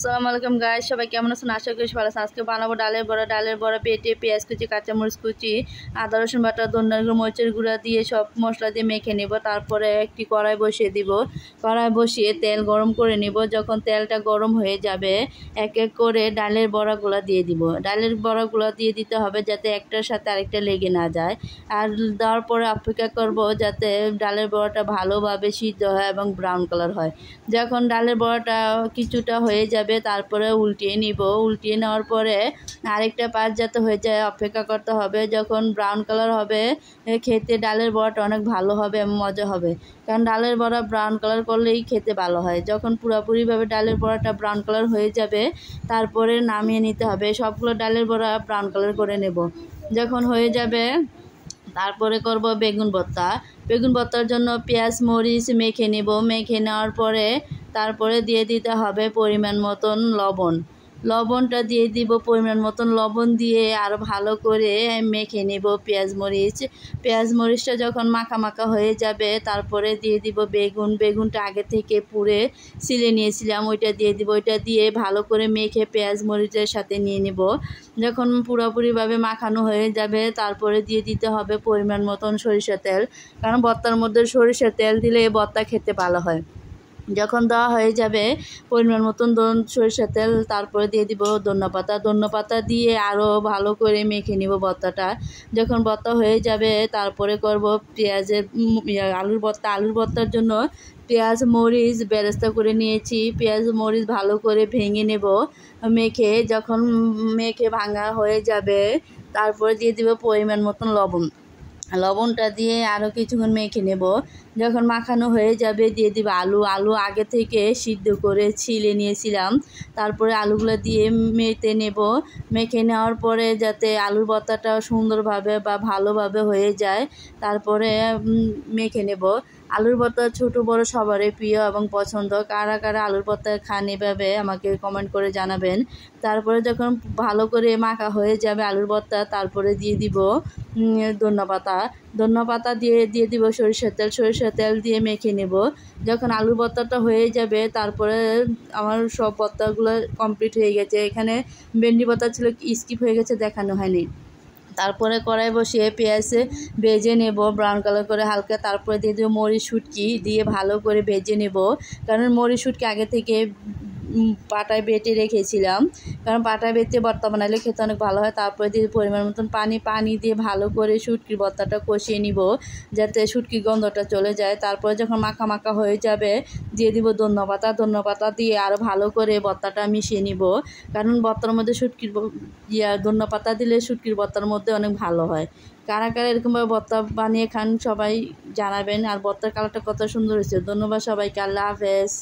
আসসালামু আলাইকুম গাইস, সবাই কেমন আছেন? আশা করি ভালো আছেন। আজকে বানাবো ডালের বড়া বেটে পেঁয়াজ কুচি, কাঁচামরিচ কুচি, আদা রসুন বাটা, ধনিয়া গুঁড়ো, মরিচের গুঁড়া দিয়ে সব মশলা দিয়ে মেখে নেব। তারপরে একটি কড়াই বসিয়ে দিব। কড়াই বসিয়ে তেল গরম করে নেব। যখন তেলটা গরম হয়ে যাবে এক এক করে ডালের বড়াগুলো দিয়ে দিব। ডালের বড়াগুলো দিয়ে দিতে হবে যাতে একটার সাথে আরেকটা লেগে না যায়। আর দেওয়ার পরে অপেক্ষা করব যাতে ডালের বড়াটা ভালোভাবে সিদ্ধ হয় এবং ব্রাউন কালার হয়। যখন ডালের বড়াটা কিছুটা হয়ে যাবে তারপরে উল্টিয়ে নিব। উল্টিয়ে নেওয়ার পরে আরেকটা পাশ যাতে হয়ে যায় অপেক্ষা করতে হবে। যখন ব্রাউন কালার হবে খেতে ডালের বড়াটা অনেক ভালো হবে এবং মজা হবে, কারণ ডালের বড়া ব্রাউন কালার করলেই খেতে ভালো হয়। যখন পুরোপুরিভাবে ডালের বড়াটা ব্রাউন কালার হয়ে যাবে তারপরে নামিয়ে নিতে হবে। সবগুলো ডালের বড়া ব্রাউন কালার করে নেব। যখন হয়ে যাবে তারপরে করব বেগুন ভর্তা। বেগুন ভর্তার জন্য পেঁয়াজ মরিচ মেখে নেব। মেখে নেওয়ার পরে তারপরে দিয়ে দিতে হবে পরিমাণ মতন লবণ। লবণটা দিয়ে দিব পরিমাণ মতন লবণ দিয়ে আরও ভালো করে মেখে নেব পেঁয়াজ মরিচটা যখন মাখা মাখা হয়ে যাবে তারপরে দিয়ে দিব বেগুনটা আগে থেকে পুড়ে ছিলে নিয়েছিলাম, ওইটা দিয়ে দিব। ওইটা দিয়ে ভালো করে মেখে পেঁয়াজ মরিচের সাথে নিয়ে নেব। যখন পুরোপুরিভাবে মাখানো হয়ে যাবে তারপরে দিয়ে দিতে হবে পরিমাণ মতন সরিষার তেল, কারণ ভর্তার মধ্যে সরিষার তেল দিলে ভর্তা খেতে ভালো হয়। যখন দেওয়া হয়ে যাবে পরিমাণ মতন সরিষার তেল, তারপরে দিয়ে দিব ধনিয়া পাতা দিয়ে আরও ভালো করে মেখে নিব ভর্তাটা। যখন ভর্তা হয়ে যাবে তারপরে করব আলুর ভর্তার জন্য পেঁয়াজ মরিচ বেরেস্তা করে নিয়েছি। পেঁয়াজ মরিচ ভালো করে ভেঙে নেব। যখন মেখে ভাঙা হয়ে যাবে তারপরে দিয়ে দিব পরিমাণ মতন লবণটা দিয়ে আরও কিছুক্ষণ মেখে নেব। যখন মাখানো হয়ে যাবে দিয়ে দিব আলু আগে থেকে সিদ্ধ করে ছিলে নিয়েছিলাম। তারপরে আলুগুলো দিয়ে মেখে নেওয়ার পরে যাতে আলুর ভর্তাটা সুন্দরভাবে বা ভালোভাবে হয়ে যায় তারপরে মেখে নেব। আলুর ভর্তা ছোটো বড় সবারই প্রিয় এবং পছন্দ। কারা কারা আলুর ভর্তা খান এভাবে আমাকে কমেন্ট করে জানাবেন। তারপরে যখন ভালো করে মাখা হয়ে যাবে আলুর ভর্তা তারপরে দিয়ে দিব ধনিয়া পাতা দিয়ে দিব সরিষার তেল দিয়ে মেখে নেব। যখন আলুর ভর্তাটা হয়ে যাবে তারপরে আমার সব ভর্তাগুলো কমপ্লিট হয়ে গেছে। এখানে ভেন্ডি ভর্তা ছিল, স্কিপ হয়ে গেছে, দেখানো হয়নি। তারপরে কড়াই বসিয়ে পেঁয়াজ ভেজে নেব ব্রাউন কালার করে হালকা। তারপরে দিয়ে দেবো মরিচ শুটকি দিয়ে ভালো করে ভেজে নেব, কারণ মরিচ শুটকি আগে থেকে পাটায় বেটে রেখেছিলাম, কারণ পাটায় বেটে ভর্তা বানালে খেতে অনেক ভালো হয়। তারপরে দিয়ে পরিমাণ মতন পানি দিয়ে ভালো করে শুটকির ভর্তাটা কষিয়ে নিব যাতে শুটকির গন্ধটা চলে যায়। তারপরে যখন মাখা মাখা হয়ে যাবে দিয়ে দিব ধনিয়া পাতা দিয়ে আরও ভালো করে ভর্তাটা মিশিয়ে নিব, কারণ ভর্তার মধ্যে ধনিয়া পাতা দিলে শুটকির ভর্তার মধ্যে অনেক ভালো হয়। কারা কারা এরকমভাবে ভর্তা বানিয়ে খান সবাই জানাবেন। আর ভর্তার কালারটা কত সুন্দর হয়েছে। ধন্যবাদ সবাইকে। আল্লাহ হাফেজ।